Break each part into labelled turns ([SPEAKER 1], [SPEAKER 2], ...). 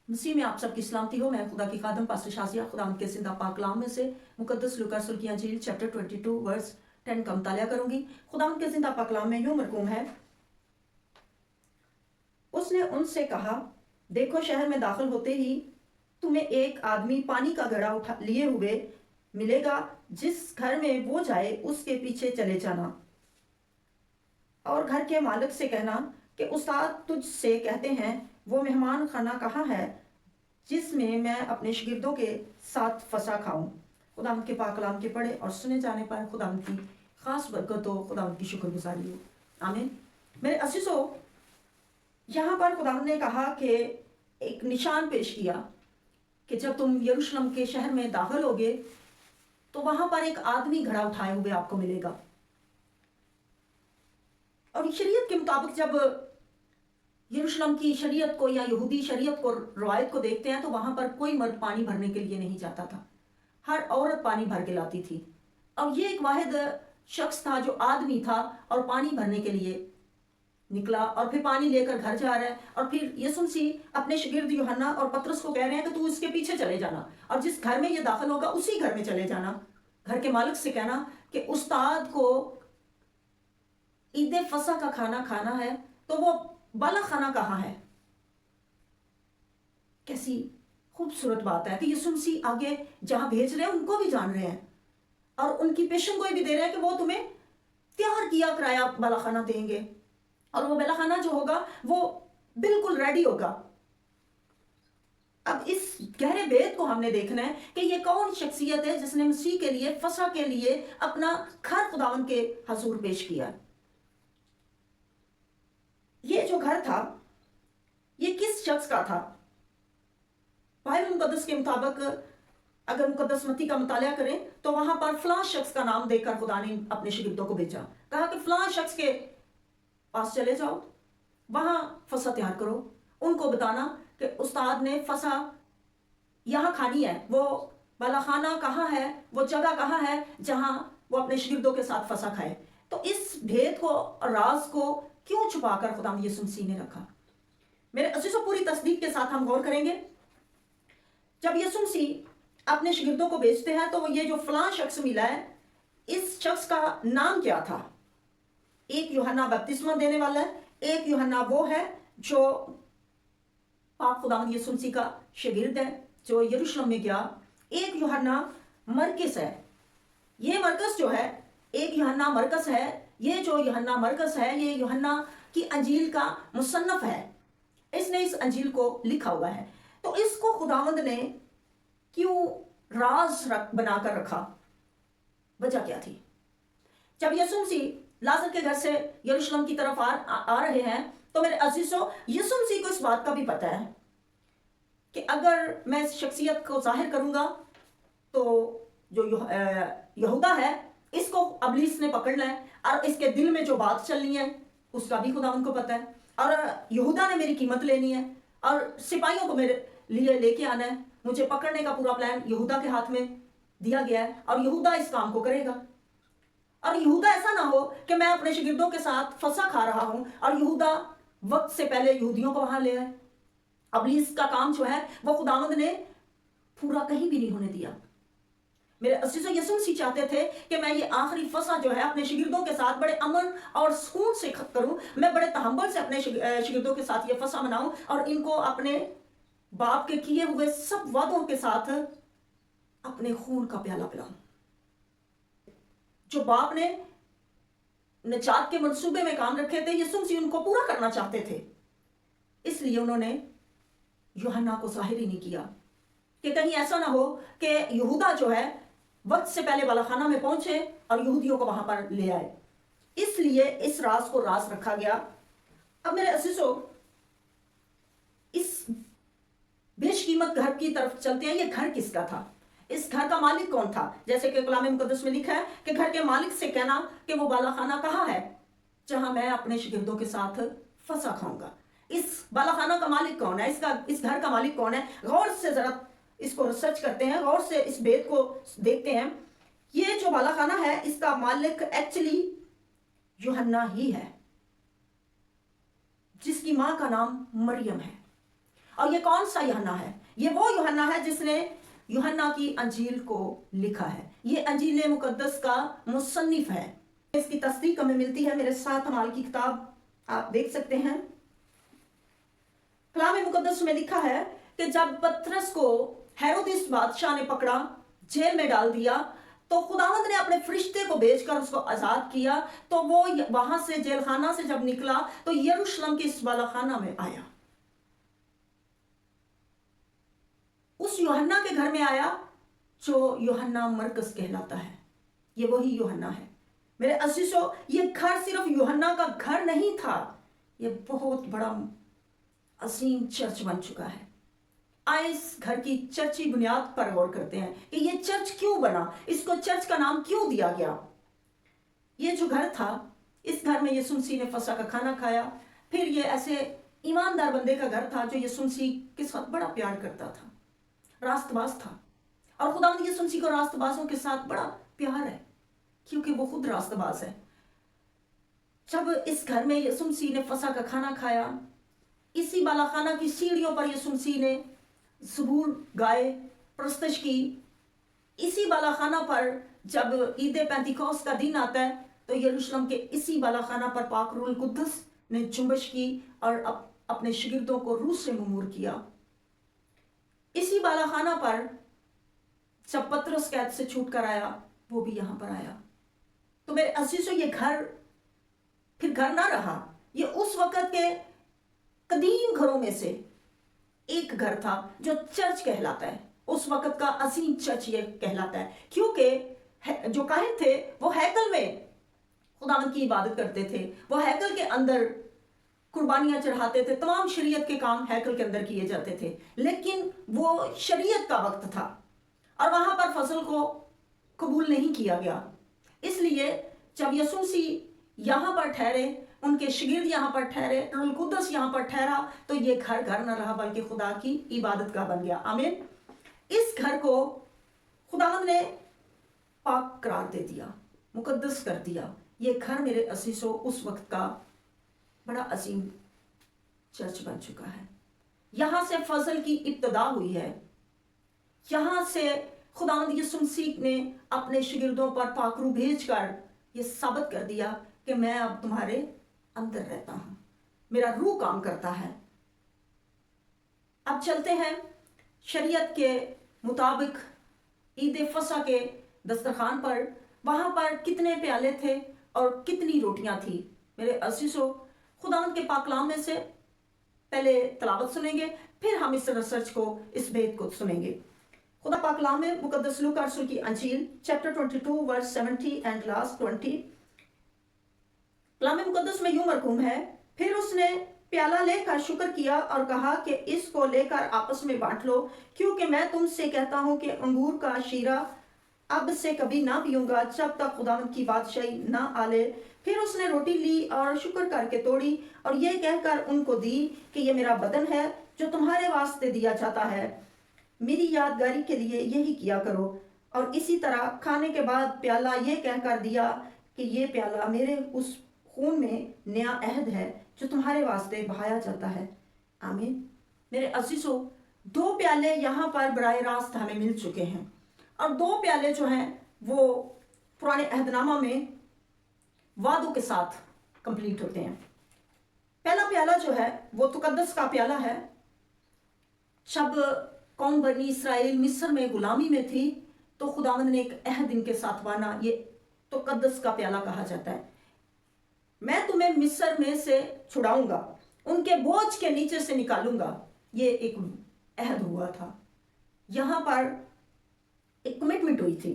[SPEAKER 1] مسیح میں آپ سب کی سلامتی ہو۔ میں خدا کی خادم پاسٹر شازیہ خداوند کے زندہ پاک کلام میں سے مقدس لوکا رسول کی انجیل چیپٹر 22 ورس 10 کا مطالعہ کروں گی۔ خداوند کے زندہ پاک کلام میں یوں مرقوم ہے، اس نے ان سے کہا، دیکھو شہر میں داخل ہوتے ہی تمہیں ایک آدمی پانی کا گھڑا لیے ہوئے ملے گا، جس گھر میں وہ جائے اس کے پیچھے چلے جانا، اور گھر کے مالک سے کہنا کہ استاد تجھ سے کہتے ہیں وہ مہمان خانہ کہاں ہے جس میں میں اپنے شاگردوں کے ساتھ فسح کھاؤں۔ خداوند کے پاک کلام کے پڑھے اور سنے جانے پر خداوند کی خاص برکت ہو، خداوند کی شکر گزاری ہو، آمین۔ میرے عزیزو، یہاں پر خداوند نے کہا کہ ایک نشان پیش کیا کہ جب تم یروشلم کے شہر میں داخل ہوگے تو وہاں پر ایک آدمی گھڑا اٹھائے ہوئے آپ کو ملے گا، اور شریعت کے مطابق جب یروشلم کی شریعت کو یا یہودی شریعت کو روایت کو دیکھتے ہیں تو وہاں پر کوئی مرد پانی بھرنے کے لیے نہیں جاتا تھا، ہر عورت پانی بھر کے لاتی تھی، اور یہ ایک واحد شخص تھا جو آدمی تھا اور پانی بھرنے کے لیے نکلا اور پھر پانی لے کر گھر جا رہا ہے، اور پھر یسوع مسیح اپنے شاگرد یوحنا اور پترس کو کہہ رہے ہیں کہ تو اس کے پیچھے چلے جانا، اور جس گھر میں یہ داخل ہوگا اسی گھر میں چلے جانا، گھر کے مالک سے کہنا کہ استاد کو عید فصح کا کھانا کھانا ہے، تو وہ بالا خانہ کہاں ہے۔ کیسی خوبصورت بات ہے کہ یسوع مسیح آگے جہاں بھیج رہے ہیں ان کو بھی جان رہے ہیں، اور ان کی پیشن گوئی بھی دے رہے ہیں کہ وہ تمہیں تیار کیا کرایا بالا خانہ دیں گے، اور وہ بالا خانہ جو ہوگا وہ بالکل ریڈی ہوگا۔ اب اس گہرے بیت کو ہم نے دیکھنا ہے کہ یہ کون شخصیت ہے جس نے مسیح کے لیے فصح کے لیے اپنا گھر خداوند کے حضور پیش کیا۔ یہ جو گھر تھا یہ کس شخص کا تھا؟ بائبل مقدس کے مطابق اگر مقدس متی کا مطالعہ کریں تو وہاں پر فلاں شخص کا نام دے کر خدا نے اپنے شاگردوں کو بھیجا، کہا کہ فلاں شخص کے پاس چلے جاؤ، وہاں فصح تیار کرو، ان کو بتانا کہ استاد نے فصح یہاں کھانی ہے، وہ بالا خانہ کہاں ہے، وہ جگہ کہاں ہے جہاں وہ اپنے شاگردوں کے ساتھ فصح کھائے۔ تو اس بھید کو اور راز کو کیوں چھپا کر خدا یسوع مسیح نے رکھا؟ میرے عزیزوں، پوری تصدیق کے ساتھ ہم غور کریں گے۔ جب یسوع مسیح اپنے شاگردوں کو بھیجتے ہیں تو یہ جو فلاں شخص ملا ہے، اس شخص کا نام کیا تھا؟ ایک یوحنا بپتسمہ دینے والا ہے، ایک یوحنا وہ ہے جو پاک خداوند یسوع مسیح کا شاگرد ہے جو یروشلم میں گیا، ایک یوحنا مرکز ہے۔ یہ مرکز جو ہے، ایک یوحنا مرکز ہے، یہ جو یوحنا مرکز ہے یہ یوحنا کی انجیل کا مصنف ہے، اس نے اس انجیل کو لکھا ہوا ہے۔ تو اس کو خداوند نے کیوں راز بنا کر رکھا؟ وجہ کیا تھی؟ جب یسوع مسیح لازر کے گھر سے یروشلم کی طرف آ رہے ہیں تو میرے عزیزوں، یسوع مسیح کو اس بات کا بھی پتہ ہے کہ اگر میں اس شخصیت کو ظاہر کروں گا تو جو یہودا ہے اس کو ابلیس نے پکڑ لیا ہے، اور اس کے دل میں جو بات چلنی ہے اس کا بھی خداوند کو پتہ ہے، اور یہودا نے میری قیمت لینی ہے اور سپاہیوں کو میرے لیے لے کے آنا ہے، مجھے پکڑنے کا پورا پلان یہودا کے ہاتھ میں دیا گیا ہے، اور یہودا اس کام کو کرے گا۔ اور یہودا ایسا نہ ہو کہ میں اپنے شاگردوں کے ساتھ فصح کھا رہا ہوں اور یہودا وقت سے پہلے یہودیوں کو وہاں لے آئے۔ ابلیس کا کام جو ہے وہ خداوند نے پورا کہیں بھی نہیں ہونے دیا۔ میرے عزیزوں، یسوع مسیح چاہتے تھے کہ میں یہ آخری فصح جو ہے اپنے شاگردوں کے ساتھ بڑے امن اور سکون سے کروں، میں بڑے تحمل سے اپنے شاگردوں کے ساتھ یہ فصح مناؤں اور ان کو اپنے باپ کے کیے ہوئے سب وعدوں کے ساتھ اپنے خون کا پیالہ پلاؤں۔ جو باپ نے نجات کے منصوبے میں کام رکھے تھے، یسوع مسیح ان کو پورا کرنا چاہتے تھے، اس لیے انہوں نے یوحنا کو ظاہر ہی نہیں کیا کہ کہیں ایسا نہ ہو کہ یہودا جو ہے وقت سے پہلے بالا خانہ میں پہنچے اور یہودیوں کو وہاں پر لے آئے، اس لیے اس راز کو راز رکھا گیا۔ اب میرے عزیزوں، اس بیش قیمت گھر کی طرف چلتے ہیں۔ یہ گھر کس کا تھا؟ اس گھر کا مالک کون تھا؟ جیسے کہ کلام مقدس میں لکھا ہے کہ گھر کے مالک سے کہنا کہ وہ بالا خانہ کہاں ہے جہاں میں اپنے شاگردوں کے ساتھ فصح کھاؤں گا۔ اس بالا خانہ کا مالک کون ہے؟ اس گھر کا مالک کون ہے؟ غور سے ذرا اس کو ریسرچ کرتے ہیں، غور سے اس بیت کو دیکھتے ہیں۔ یہ جو بالا خانہ ہے اس کا مالک ایکچولی یوحنا ہی ہے، جس کی ماں کا نام مریم ہے، और ये कौन सा यूहन्ना है? ये वो यूहन्ना है जिसने यूहन्ना की अंजील को लिखा है। ये अंजील मुकद्दस का मुसन्निफ है। इसकी तस्दीक हमें मिलती है मेरे साथ अमाल की किताब आप देख सकते हैं। कलाम मुकद्दस में लिखा है कि जब पतरस को हेरोदिस बादशाह ने पकड़ा, जेल में डाल दिया, तो खुदावंद ने अपने फरिश्ते को भेजकर उसको आजाद किया। तो वो वहां से जेल खाना से जब निकला तो यरूशलेम के इस बालाखाना में आया, उस यूहन्ना के घर में आया जो यूहन्ना मरकस कहलाता है। ये वही यूहन्ना है मेरे अजीजों। ये घर सिर्फ यूहन्ना का घर नहीं था, ये बहुत बड़ा अजीम चर्च बन चुका है। आइए इस घर की चर्ची बुनियाद पर गौर करते हैं कि ये चर्च क्यों बना, इसको चर्च का नाम क्यों दिया गया। ये जो घर था, इस घर में यीशु मसीह ने फसह का खाना खाया। फिर ये ऐसे ईमानदार बंदे का घर था जो यीशु मसीह के साथ बड़ा प्यार करता था, रास्तबाज था। और खुदावंद यीशु मसीह को रास्तबाजों के साथ बड़ा प्यार है क्योंकि वो खुद रास्तबाज है। जब इस घर में यीशु मसीह ने फसह का खाना खाया, इसी बालाखाना की सीढ़ियों पर यीशु मसीह ने ज़बूर गाए, प्रस्तश की। इसी बालाखाना पर जब ईद पेंतिकोस्त का दिन आता है तो यरूशलेम के इसी बालाखाना पर पाक रूहुल कुद्दस ने जुम्बश की और अपने शागिर्दों को रूह से ममूर किया। इसी बालाखाना पर जब पतरस कैद से छूट कर आया, वो भी यहां पर आया। तो मेरे अजीजों, ये घर फिर घर ना रहा, ये उस वक्त के कदीम घरों में से एक घर था जो चर्च कहलाता है। उस वक्त का अजीम चर्च ये कहलाता है क्योंकि जो काहिन थे वो हैकल में खुदावंद की इबादत करते थे, वो हैकल के अंदर कुर्बानियां चढ़ाते थे, तमाम शरीयत के काम हैकल के अंदर किए जाते थे। लेकिन वो शरीयत का वक्त था और वहां पर फजल को कबूल नहीं किया गया। इसलिए जब यीशु मसीह यहां पर ठहरे, उनके शागिर्द यहां पर ठहरे, रूहुल कुद्दस यहां पर ठहरा, तो ये घर घर न रहा बल्कि खुदा की इबादत का बन गया। आमीन। इस घर को खुदावंद ने पाक करार दे दिया, मुकद्दस कर दिया। ये घर मेरे अजीजों उस वक्त का बड़ा अजीम चर्च बन चुका है। यहां से फजल की इब्तिदा हुई है। यहां से खुदावंद यीशु मसीह ने अपने शागिर्दों पर पाक रूह भेजकर ये साबित कर दिया कि मैं अब तुम्हारे अंदर रहता हूं, मेरा रूह काम करता है। अब चलते हैं शरीयत के मुताबिक ईद फसह के दस्तरखान पर। वहां पर कितने प्याले थे और कितनी रोटियां थी। मेरे अजीजों, खुदावंद के पाक कलाम में से पहले तलावत सुनेंगे, फिर हम इस रिसर्च को, इस भेद को सुनेंगे। खुदा पाक कलाम में मुकद्दस लूका रसूल की अंजील चैप्टर 22 वर्स 70 एंड लास्ट 20। कलाम मुकद्दस में यूं मरकूम है, फिर उसने प्याला लेकर शुक्र किया और कहा कि इसको लेकर आपस में बांट लो, क्योंकि मैं तुमसे कहता हूं कि अंगूर का शीरा अब से कभी ना पीऊंगा जब तक खुदावंद की बादशाही ना आले। फिर उसने रोटी ली और शुक्र करके तोड़ी और ये कहकर उनको दी कि ये मेरा बदन है जो तुम्हारे वास्ते दिया जाता है, मेरी यादगारी के लिए यही किया करो। और इसी तरह खाने के बाद प्याला ये कहकर दिया कि ये प्याला मेरे उस खून में नया अहद है जो तुम्हारे वास्ते बहाया जाता है। आमीन। मेरे अजीजों, 2 प्याले यहाँ पर बराह रास्त हमें मिल चुके हैं और 2 प्याले जो हैं वो पुराने अहदनामा में वादों के साथ कंप्लीट होते हैं। पहला प्याला जो है वो तुकद्दस का प्याला है। जब कौम बनी इसराइल मिस्र में गुलामी में थी तो खुदावंद ने एक अहद इनके साथ बांधा, ये तुकद्दस का प्याला कहा जाता है। मैं तुम्हें मिस्र में से छुड़ाऊंगा, उनके बोझ के नीचे से निकालूंगा। ये एक अहद हुआ था, यहां पर एक कमिटमेंट हुई थी।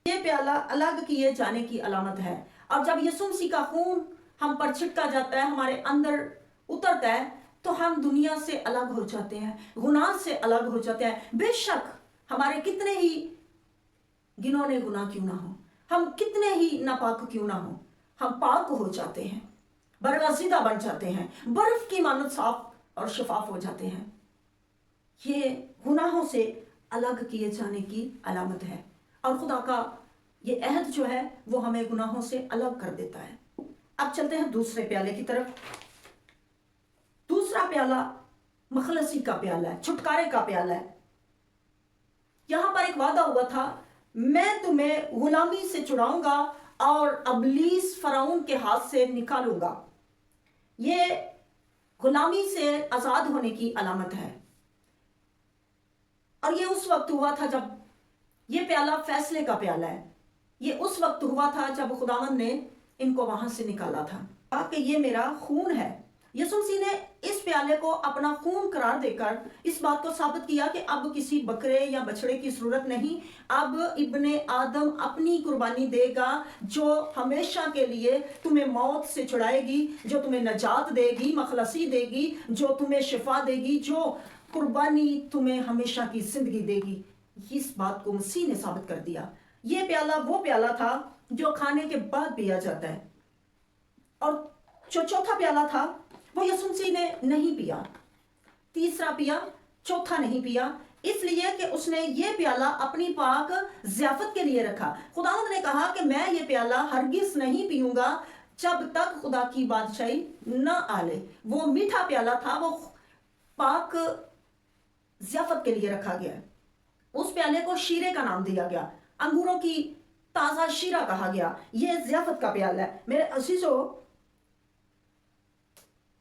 [SPEAKER 1] ये प्याला अलग किए जाने की अलामत है। और जब यीशु मसीह का खून हम पर छिड़का जाता है, हमारे अंदर उतरता है, तो हम दुनिया से अलग हो जाते हैं, गुनाह से अलग हो जाते हैं। बेशक हमारे कितने ही गिनौने गुनाह क्यों ना हो, हम कितने ही नापाक क्यों ना हो, हम पाक हो जाते हैं, बरगज़ीदा बन जाते हैं, बर्फ की मानद साफ और शफाफ हो जाते हैं। ये गुनाहों से अलग किए जाने की अलामत है और खुदा का ये अहद जो है वो हमें गुनाहों से अलग कर देता है। अब चलते हैं दूसरे प्याले की तरफ। दूसरा प्याला मखलसी का प्याला है, छुटकारे का प्याला है। यहां पर एक वादा हुआ था, मैं तुम्हें गुलामी से छुड़ाऊंगा और अबलीस फराउन के हाथ से निकालूंगा। ये गुलामी से आजाद होने की अलामत है। और ये उस वक्त हुआ था जब, ये प्याला फैसले का प्याला है, ये उस वक्त हुआ था जब खुदावंद ने इनको वहां से निकाला था। कहा कि ये मेरा खून है। यीशु मसीह ने इस प्याले को अपना खून करार देकर इस बात को साबित किया कि अब किसी बकरे या बछड़े की जरूरत नहीं, अब इब्ने आदम अपनी कुर्बानी देगा जो हमेशा के लिए तुम्हें मौत से छुड़ाएगी, जो तुम्हें नजात देगी, मखलसी देगी, जो तुम्हें शिफा देगी, जो कुर्बानी तुम्हें हमेशा की जिंदगी देगी। इस बात को मसीह ने साबित कर दिया। ये प्याला वो प्याला था जो खाने के बाद पिया जाता है, और जो चौथा प्याला था वो यीशु मसीह ने नहीं पिया। तीसरा पिया, चौथा नहीं पिया, इसलिए कि उसने ये प्याला अपनी पाक ज़ियाफत के लिए रखा। खुदावंद ने कहा कि मैं ये प्याला हरगिज नहीं पीऊंगा जब तक खुदा की बादशाही न आ ले। वो मीठा प्याला था, वो पाक ज़ियाफत के लिए रखा गया। उस प्याले को शीरे का नाम दिया गया, अंगूरों की ताजा शीरा कहा गया। यह ज़ियाफत का प्याला है। मेरे अजीजों,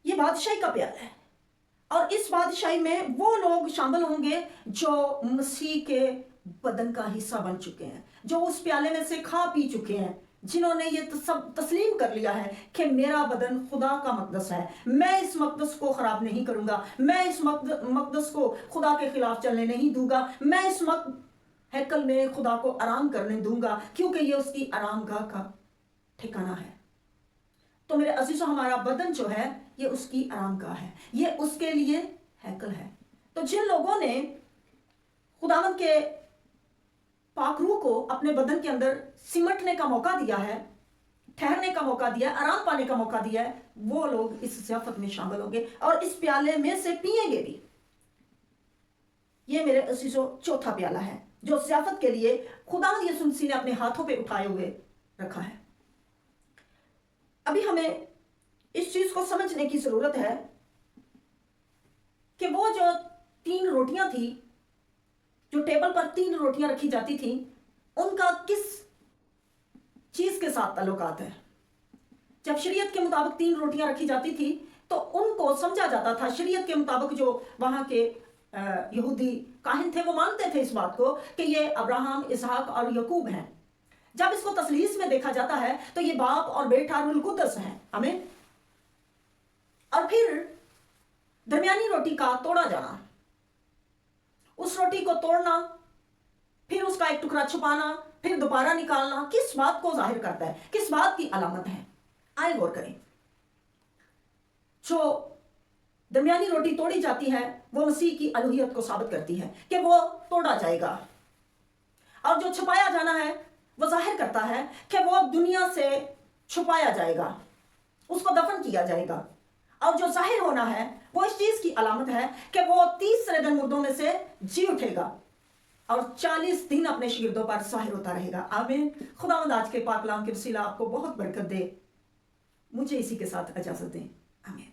[SPEAKER 1] ये बादशाही का प्याला है, और इस बादशाही में वो लोग शामिल होंगे जो मसीह के बदन का हिस्सा बन चुके हैं, जो उस प्याले में से खा पी चुके हैं, जिन्होंने ये सब तस्लीम कर लिया है कि मेरा बदन खुदा का मकदस है, मैं इस मकदस को खराब नहीं करूंगा, मैं इस मकदस को खुदा के खिलाफ चलने नहीं दूंगा, मैं इस हैकल में खुदा को आराम करने दूंगा, क्योंकि ये उसकी आरामगाह का ठिकाना है। तो मेरे अजीजों, हमारा बदन जो है ये उसकी आरामगाह है, ये उसके लिए हैकल है। तो जिन लोगों ने खुदावंद के पाक रूह को अपने बदन के अंदर सिमटने का मौका दिया है, ठहरने का मौका दिया है, आराम पाने का मौका दिया है, वो लोग इस ज़ियाफत में शामिल होंगे और इस प्याले में से पिएंगे भी। ये मेरे अजीजों चौथा प्याला है जो ज़ियाफत के लिए खुदावंद यीशु मसीह ने अपने हाथों पे उठाए हुए रखा है। अभी हमें इस चीज को समझने की जरूरत है कि वो जो 3 रोटियां थी, जो टेबल पर 3 रोटियां रखी जाती थी, उनका किस चीज के साथ ताल्लुकात है। जब शरीयत के मुताबिक 3 रोटियां रखी जाती थी तो उनको समझा जाता था, शरीयत के मुताबिक जो वहां के यहूदी काहिन थे वो मानते थे इस बात को कि ये अब्राहम, इसहाक और यकूब हैं। जब इसको तस्लीस में देखा जाता है तो ये बाप और बेटा रूहुल कुद्दस हैं। आमीन। और फिर दरमियानी रोटी का तोड़ा जाना, उस रोटी को तोड़ना, फिर उसका एक टुकड़ा छुपाना, फिर दोबारा निकालना, किस बात को जाहिर करता है, किस बात की अलामत है? आए गौर करें। जो दरमियानी रोटी तोड़ी जाती है वो मसीह की अलूहियत को साबित करती है कि वो तोड़ा जाएगा, और जो छुपाया जाना है वो जाहिर करता है कि वो दुनिया से छुपाया जाएगा, उसको दफन किया जाएगा। और जो जाहिर होना है वो इस चीज की अलामत है कि वो 30 दिन मुर्दों में से जी उठेगा और 40 दिन अपने शागिर्दों पर जाहिर होता रहेगा। आमीन। खुदावंद आज के पाक कलाम के वसीला आपको बहुत बरकत दे। मुझे इसी के साथ इजाजत दें। आमीन।